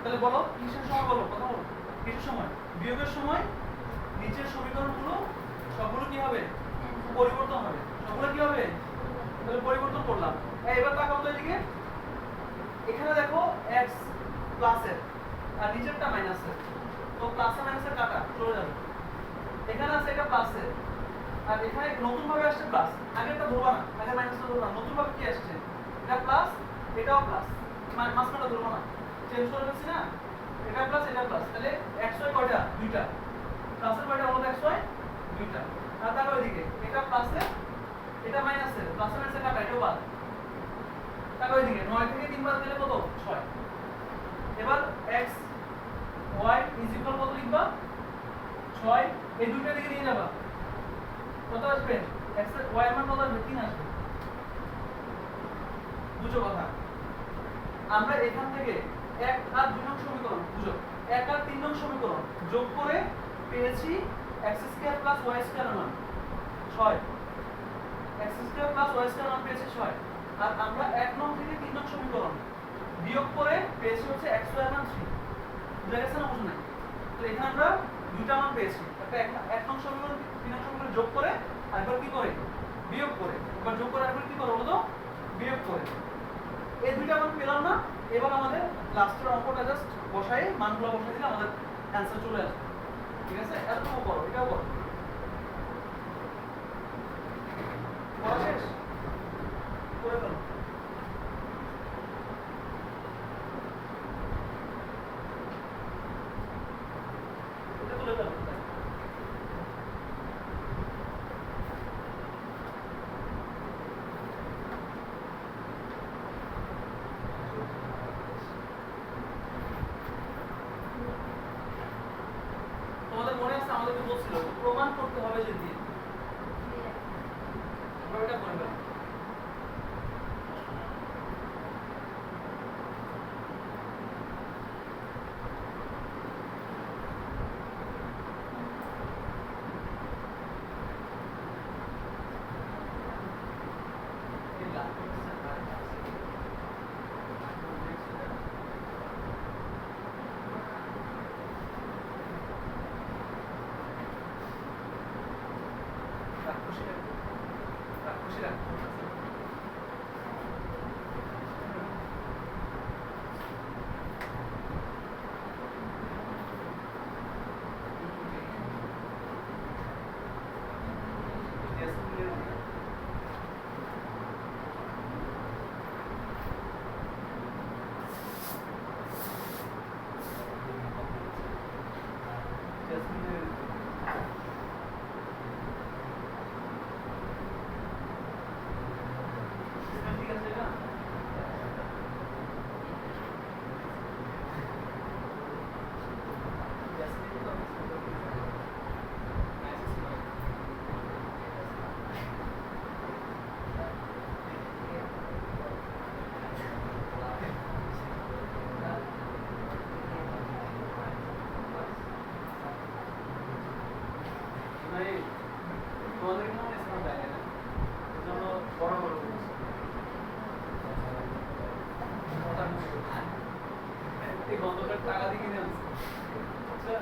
তাহলে বলো কিসের সময়, বলো কথা বলো। কিসের সময়? বিয়োগের সময় নিচের সমীকরণগুলো সবগুলো কি হবে? পরিবর্তন হবে। সবগুলো কি হবে? তাহলে পরিবর্তন করলাম। এবার তাকাও তো এদিকে, এখানে দেখো x প্লাসের আর নিচেরটা মাইনাসের, তো প্লাসে মাইনাসের কাটা চলে যাবে। এখানে আছে এটা প্লাসের, আর এখানে নতুন ভাবে আসছে প্লাস, আগেরটা ধরবা না, আগে মাইনাসটা ধরবা, নতুন ভাবে কি আসছে এটা প্লাস, এটাও প্লাস, মাঝখানটা ধরবা না, চেঞ্জ করে ফেলছি না, এটা প্লাস এটা প্লাস। তাহলে xy কয়টা? দুইটা। প্লাসের কয়টা বলো xy? দুইটা। আর তারপর এদিকে এটা প্লাসের এটা মাইনাসের, প্লাসে মাইনাসের কাটা এটাও বাদ। তারপর এদিকে 9 থেকে 3 বাদ দিলে কত? 6। এবার x y ইজ ইকুয়াল কত লিখবা? 6। এই দুইটা দিকে নিয়ে যাবা, কত আসবে? x এর y এর মান কত আসবে? 3 আসবে। বুঝো কথা? আমরা এখান থেকে 1 আর 2 নং সমীকরণ, বুঝো 1 আর 3 নং সমীকরণ যোগ করে পেয়েছি x² প্লাস y² এর মান 6। x² প্লাস y² এর মান পেয়েছি 6। আর আমরা 1 নং থেকে 3 নং সমীকরণ বিয়োগ করে পেয়েছি হচ্ছে xy এর মান 3। বুঝা গেছে না বুঝো নাই? তো এখানে আমরা দুইটা মান পেয়েছি, একটা 1 নং সমীকরণ 3 নং সমীকরণ যোগ করে আরেকবার কি করে? বিয়োগ করে। এবার যোগ করে আরেকবার কি করব বলো তো? বিয়োগ করে। এই দুইটা মান পেলাম না, এবার আমাদের লাস্টের অঙ্কটা জাস্ট বসাই, মানগুলো বসাই দিলে আমাদের অ্যানসার চলে আসবে। ঠিক আছে? এতটুকু করো, এটাও করো। করা শেষ? করে ফেলো। এটা তুলে ফেলো। তোমাদের মনে আছে আমাদেরকে বলছিল প্রমাণ করতে হবে যদি, আমরা এটা করব। তোদের টাকা দিয়ে কিনে আনছি আচ্ছা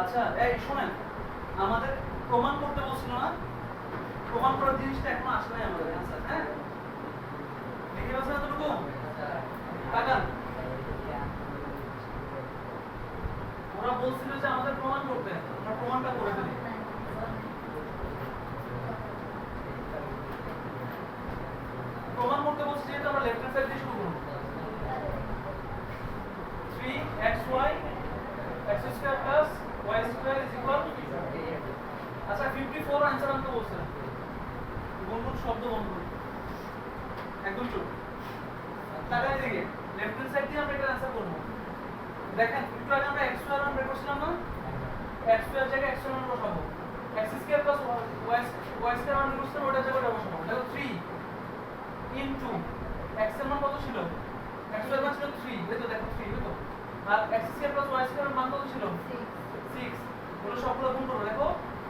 আচ্ছা এই শুনেন আমাদের প্রমাণ করতে বলছিল না প্রমাণ করার জিনিসটা এখনো আসে নাই আমাদের আনসার হ্যাঁ লিখে পাচ্ছেন এতটুকু তাকান ওরা বলছিল যে আমাদের প্রমাণ করতে আমরা প্রমাণটা করে ফেলি প্রমাণ করতে বলছি যেহেতু আমরা লেফট হ্যান্ড সাইড দিয়ে শুরু করব 3xy x square plus y square is equal আচ্ছা 54 आंसर আনতে বলছিলাম গুণগুণ শব্দ বন্ধ একদম চুপ তাকাই দিকে লেফট হ্যান্ড সাইড দিয়ে আমরা এটা आंसर করব দেখেন একটু আগে আমরা x স্কয়ার মান বের করছিলাম না x স্কয়ার জায়গায় x স্কয়ার মান বসাবো x square plus y square মান বের করছিলাম ওটা জায়গায় বসাবো দেখো 3 ইনটু x এর মান কত ছিল x এর মান ছিল 3 এই তো দেখো 3 এই তো আর x square plus y square এর মান কত ছিল 6 ওগুলো সবগুলো গুণ করো দেখো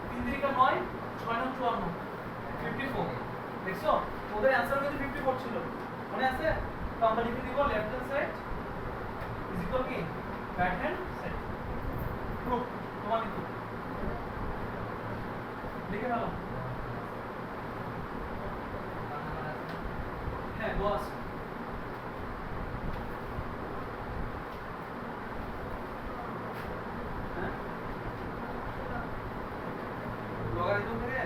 3 3 9 6 9 54 54 দেখছো ওদের आंसर কিন্তু 54 ছিল মনে আছে তো আমরা লিখে দিব left hand side is equal কি রাইট হ্যান্ড সাইড প্রুফ প্রমাণিত লিখে নাও হ্যাঁ বস হ্যাঁ লগারিদম থেকে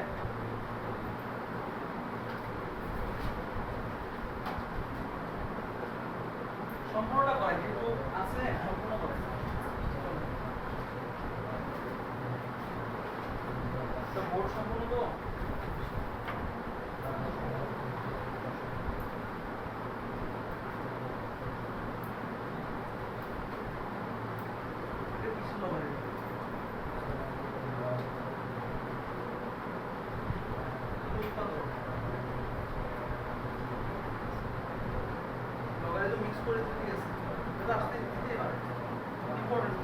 সম্পূর্ণটা করে কিন্তু আছে সম্পূর্ণ করে তো বোর্ড সম্পূর্ণ তো এটা কিছু লগারিদম লগারিদম মিক্স করে দিতে গেছে এটা আসতে দিতে পারে ইম্পর্টেন্ট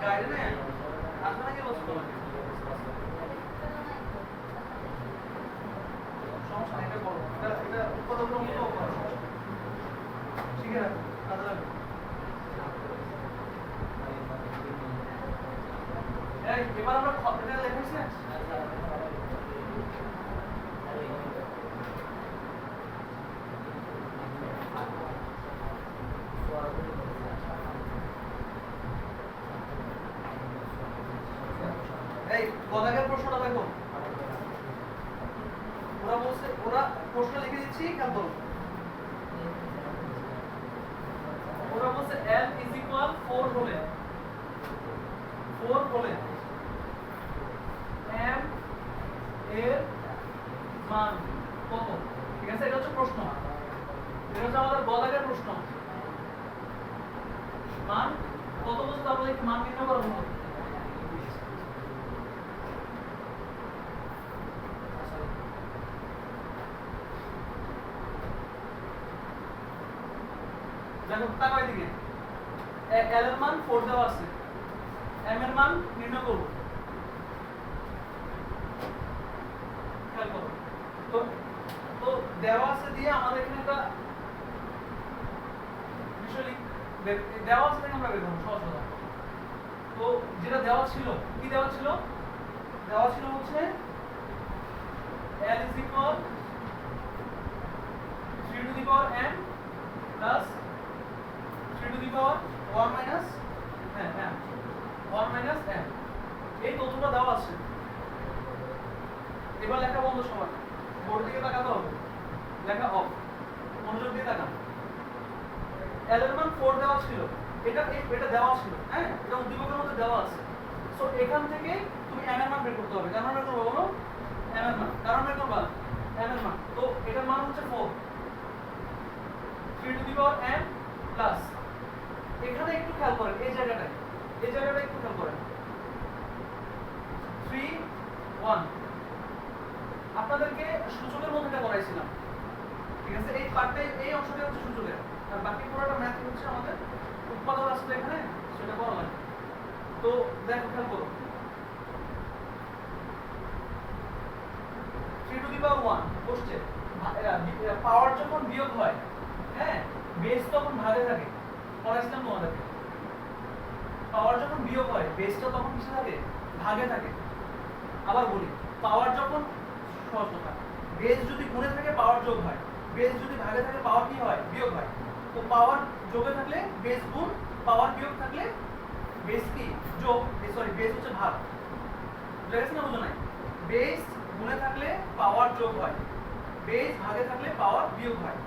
গাইড না আপনারা কি বলছো সমস্যা নেই এটা বলো এটা উৎপাদন মতো করো ঠিক আছে কাজে লাগবে এই এবার আমরা এটা লিখেছি এই গদাগের প্রশ্নটা দেখো ওরা বলছে ওরা প্রশ্ন লিখে দিচ্ছি খেয়াল করো ওরা বলছে l is equal 4 হলে 4 হলে m এর মান কত ঠিক আছে এটা হচ্ছে প্রশ্ন এটা হচ্ছে আমাদের গদাগের প্রশ্ন মান কত বলছে তারপরে একটু মান নির্ণয় করা হবে দেখো তাকাই দিকে l এর মান 4 দেওয়া আছে m এর মান নির্ণয় করব খেয়াল করো তো তো দেওয়া আছে দিয়ে আমাদের এখানে একটা বিষয় দেওয়া আছে থেকে আমরা বের করব সহজ কথা তো যেটা দেওয়া ছিল কি দেওয়া ছিল হচ্ছে l is equal 3 to the power n plus 3 to the power 1 minus হ্যাঁ 1 minus n এই তথ্যটা দেওয়া আছে এবার লেখা বন্ধ সমান বোর্ড দিকে তাকাতে হবে লেখা অফ মনোযোগ দিয়ে তাকান l এর মান 4 দেওয়া ছিল এটা দেওয়া ছিল হ্যাঁ এটা উদ্দীপকের মধ্যে দেওয়া আছে সো এখান থেকে তুমি m এর মান বের করতে হবে কারণ বের করব বলো m এর মান কারণ বের করবা m এর মান তো এটার মান হচ্ছে 4 3 to the power n plus এখানে একটু খেয়াল করেন, এই জায়গাটা একটু খেয়াল করেন। 3 1 আপনাদেরকে সূচকের মধ্যে এটা করাইছিলাম, ঠিক আছে? এই পার্টটা, এই অংশটা হচ্ছে সূচকের, আর বাকি পুরোটা ম্যাথ হচ্ছে আমাদের উৎপাদক আসলে এখানে সেটা করা লাগে। তো দেখো খেয়াল করো, 3 টু দি পাওয়ার 1 বসছে, পাওয়ার যখন বিয়োগ হয়, হ্যাঁ, বেস তখন ভাগে থাকে, পড়াইছিলাম তোমাদেরকে। পাওয়ার যখন বিয়োগ হয় বেসটা তখন কিসে থাকে? ভাগে থাকে। আবার বলি, পাওয়ার যখন সহজ কথা, বেস যদি গুণে থাকে পাওয়ার যোগ হয়, বেস যদি ভাগে থাকে পাওয়ার কি হয়? বিয়োগ হয়। তো পাওয়ার যোগে থাকলে বেস গুণ, পাওয়ার বিয়োগ থাকলে বেস কি? যোগ। সরি, বেস হচ্ছে ভাগ। বুঝা গেছে না? বুঝো নাই? বেস গুণে থাকলে পাওয়ার যোগ হয়, বেস ভাগে থাকলে পাওয়ার বিয়োগ হয়।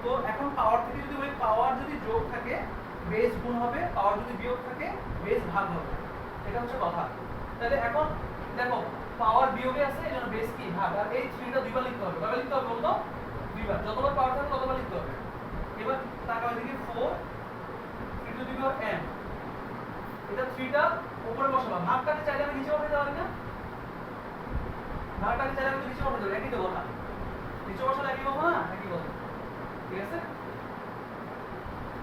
তো এখন পাওয়ার থেকে যদি বলি, পাওয়ার যদি যোগ থাকে বেস গুণ হবে, পাওয়ার যদি বিয়োগ থাকে বেস ভাগ হবে। এটা হচ্ছে কথা। তাহলে এখন দেখো, পাওয়ার বিয়োগে আছে, এজন্য বেস কি? ভাগ। আর এই 3টা দুইবার লিখতে হবে। কয়বার লিখতে হবে বলতো? দুইবার। যতবার পাওয়ার থাকে ততবার লিখতে হবে। এবার তাকাও এদিকে, 4 3 টু দি পাওয়ার n, এটা 3টা উপরে বসাবা। ভাগটাকে চাইলে আমি নিচে বসাতে পারি না? ভাগটাকে চাইলে আমি নিচে বসাতে পারি, একই তো কথা। নিচে বসালে একই কথা না? একই কথা, ঠিক আছে?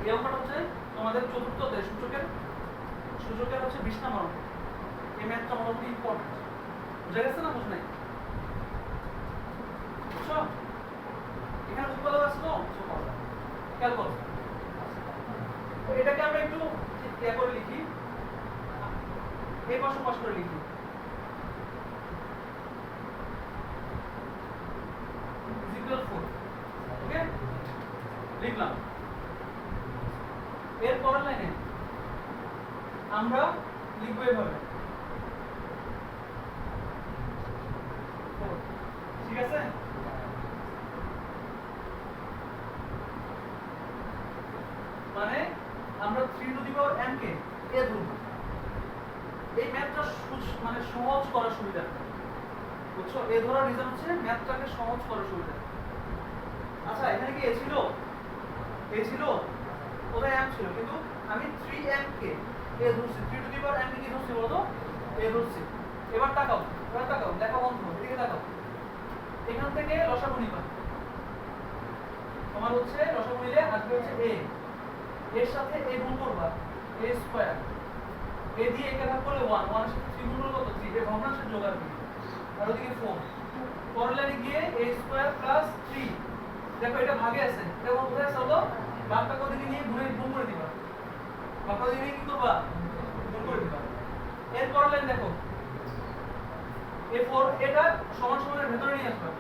এই অঙ্কটা হচ্ছে তোমাদের চতুর্থ অধ্যায় সূচকের হচ্ছে 20 নম্বর অঙ্ক। এই ম্যাথটা মোটামুটি ইম্পর্টেন্ট। বুঝা গেছে না? বুঝ নাই? বুঝছো? এখানে উৎপাদক আছে তো, খেয়াল করো। এটাকে আমরা একটু ইয়া করে লিখি, এই পাশে পাশ করে লিখি। ইকুয়াল 4, ওকে, লিখলাম। এর পরের লাইনে আমরা লিখবো এভাবে, ঠিক আছে? মানে আমরা 3 টু দি পাওয়ার n কে এ ধরব। এই ম্যাথটা মানে সহজ করার সুবিধা, বুঝছো? এ ধরার রিজন হচ্ছে ম্যাথটাকে সহজ করার সুবিধা। আচ্ছা, এখানে কি এ ছিল? কোথায় m ছিল? কিন্তু আমি 3m কে এ ধরছি, 3 টু দি পাওয়ার n কে কি ধরছি বলো তো? এ ধরছি। এবার তাকাও, দেখো বন্ধু, এদিকে তাকাও। এখান থেকে লসাগু নিবা, তোমার হচ্ছে লসাগু নিলে আসবে হচ্ছে a, এর সাথে a গুণ করবা, a স্কয়ার, a দিয়ে একে ভাগ করলে 1, 1 এর সাথে 3 গুণ করলে কত? 3, এর ভগ্নাংশের যোগ আর কি। আর ওদিকে 4, পরের লাইনে গিয়ে a স্কয়ার প্লাস 3, দেখো এটা ভাগে আছে, এটা কোথায় আছে বলো? ভাগটাকে ওদিকে নিয়ে গুণ করে দিবা, ভাগটা ওদিকে নিয়ে কি করবা? গুণ করে দিবা। এর পরের লাইন দেখো, a4, এটা সমান সমানের ভেতরে নিয়ে আসবা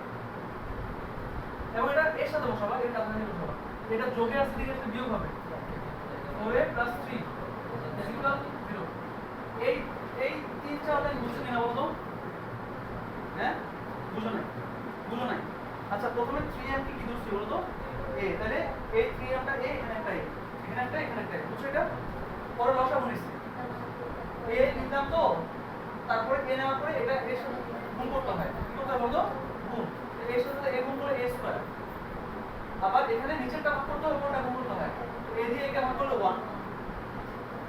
এবং এটা এর সাথে বসাবা, এর কাছাকাছি বসাবা। এটা যোগে আছে, দিকে আসলে বিয়োগ হবে, 4a প্লাস 3 ইকুয়াল 0। এই 3-4 লাইন বুঝছো কিনা বলো? হ্যাঁ, বুঝো নাই? আচ্ছা, প্রথমে 3m কি ধরছি বলো তো? a, তাহলে এই 3mটা a, এখানে একটা a, এখানে একটা a, বুঝছো এটা? পরে লসাগু নিছি, a নিলাম তো, তারপরে a নেওয়ার পরে এটা এর সাথে গুণ করতে হয়। কি করতে হয় বলো? গুণ। এর সাথে a গুণ করে a স্কয়ার। আবার এখানে নিচেরটা ভাগ করতে হবে, উপরটা গুণ করতে হয়। a দিয়ে একে ভাগ করলে 1,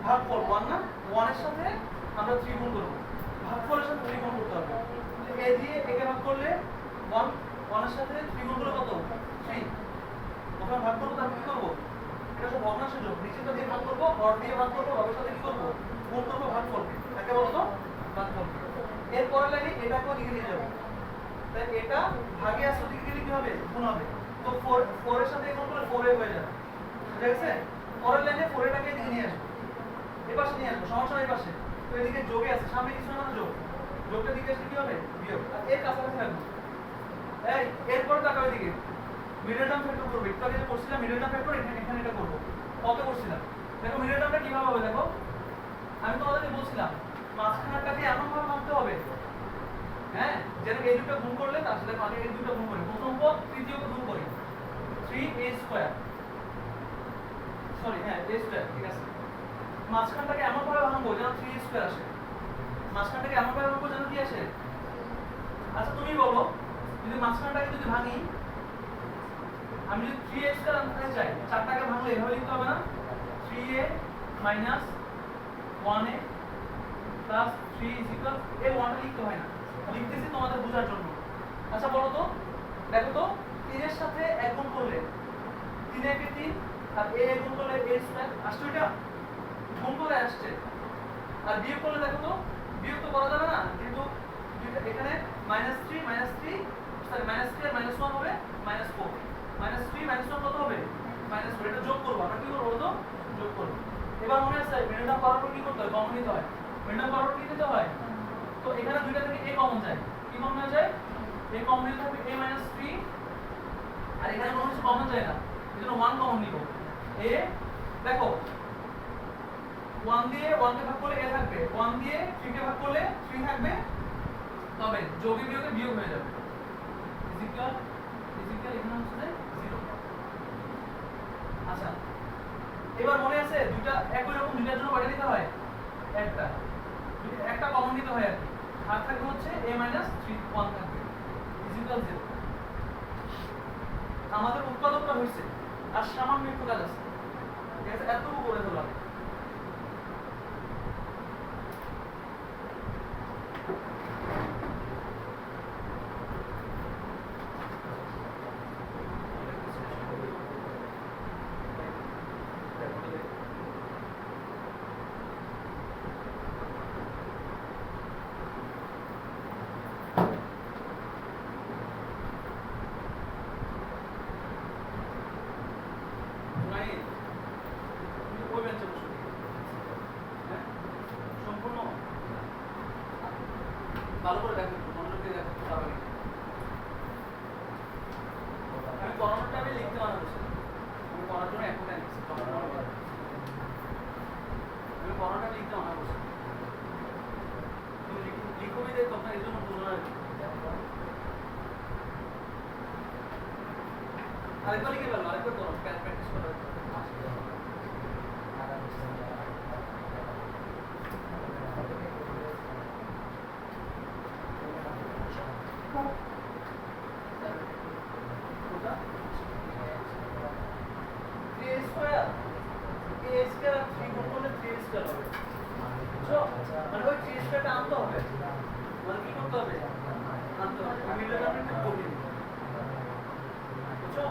ভাগফল 1 না? 1 এর সাথে আমরা 3 গুণ করব, ভাগফলের সাথে 3 গুণ করতে হবে। a দিয়ে একে ভাগ করলে 1, 1 এর সাথে 3 গুণ করলে কত? 3। ওখানে ভাগ করব, তারপর কি করব? এটা সব ভগ্নাংশের যোগ, নিচেটা দিয়ে ভাগ করব, হর দিয়ে ভাগ করব, হরের সাথে কি করব? গুণ করব ভাগফলকে। কাকে বলো তো? ভাগফলকে। এর পরের লাইনে এটাকেও দিকে নিয়ে যাব, তাই এটা ভাগে আসলে দিকে দিলে কি হবে? গুণ হবে। তো 4 এর সাথে গুণ করলে 4a হয়ে যাবে, ঠিক আছে? পরের লাইনে 4aটাকে এদিকে নিয়ে আসবো, এই পাশে নিয়ে আসবো, সমস্যা এই পাশে। তো এদিকে যোগে আছে, সামনে কিছু না, যোগ, যোগটা দিকে আসলে কি হবে? বিয়োগ। আর এর কাছাকাছি রাখবো। এই এরপরে তাকাও এদিকে, মিডল টার্ম ফ্যাক্টর করব। একটু আগে যে করছিলাম মিডল টার্ম ফ্যাক্টর, এখানে এটা করব। কত করছিলাম দেখো, মিডল টার্মটা কিভাবে হবে দেখো। আমি তোমাদেরকে বলছিলাম মাঝখানেরটাকে এমন ভাবে ভাঙতে হবে, হ্যাঁ, যেন এই দুটো গুণ করলে তার সাথে আগে এই দুটো গুণ করি, প্রথম পদ তৃতীয় পদ গুণ করি, 3a স্কয়ার, সরি হ্যাঁ a স্কয়ার, ঠিক আছে। মাঝখানটাকে এমন ভাবে ভাঙবো যেন 3a স্কয়ার আসে, মাঝখানটাকে এমন ভাবে ভাঙবো যেন কি আসে? আচ্ছা তুমি বলো, যদি মাঝখানটাকে যদি ভাঙি, আমি যদি 3a স্কয়ার আনতে চাই, চারটাকে ভাঙলে এভাবে লিখতে হবে না? 3a minus 1a plus 3 is equal, এই 1টা লিখতে হয় না, লিখতেছি তোমাদের বোঝার জন্য। আচ্ছা বলো তো, দেখো তো 3 এর সাথে 1 গুণ করলে 3 একে 3 আর a গুণ করলে a স্কয়ার আসছে, এটা গুণ করে আসছে। আর বিয়োগ করলে দেখো তো, বিয়োগ তো করা যাবে না, কিন্তু এখানে -3 সরি -3 আর -1 হবে -4, -3 -1 কত হবে -4, এটা যোগ করব। আমরা কি করব বলো তো, যোগ করব। এবার মনে আছে মিডল করার পর কি করতে হয়, কমন নিতে হয়। মিডল করার পর কি নিতে হয়, তো এখানে দুইটা থেকে a কমন যায়, কি কমন হয়ে যায়, a কমন নিতে হবে a -3, আর এখানে কোনো কিছু কমন যায় না, এজন্য 1 কমন নিব। a দেখো 1 দিয়ে 1 কে ভাগ করলে a থাকবে, 1 দিয়ে 3 কে ভাগ করলে 3 থাকবে, তবে যোগে বিয়োগে বিয়োগ হয়ে যাবে। ইজিক্যাল এখানে হচ্ছে 0। আচ্ছা এবার মনে আছে দুইটা একই রকম, দুইটার জন্য কয়টা নিতে হয়, একটা কমন নিতে হয় আর কি, আর থাকবে হচ্ছে a - 3 1 থাকবে ইজিক্যাল 0। আমাদের উৎপাদকটা হইছে, আর সামান্য একটু কাজ আছে, ঠিক আছে, এতটুকু করে দিলাম। ভালো করে দেখো, মনোযোগ দিয়ে দেখো, স্বাভাবিক। আমি পড়ানোটা আমি লিখতে মানা করছি, আমি পড়ার জন্য এখন লিখছি, আমি পড়ানোটা লিখতে মানা করছি, তুমি লিখো বিদে তখন এই জন্য বোঝো না। আরেকবার লিখে ফেলো, আরেকবার করো, প্র্যাকটিস করো। মানে ওই 3 স্কয়ারটা আনতে হবে, মানে কি করতে হবে, আনতে হবে। মিডল টার্মটা খুব কঠিন, বুঝছো?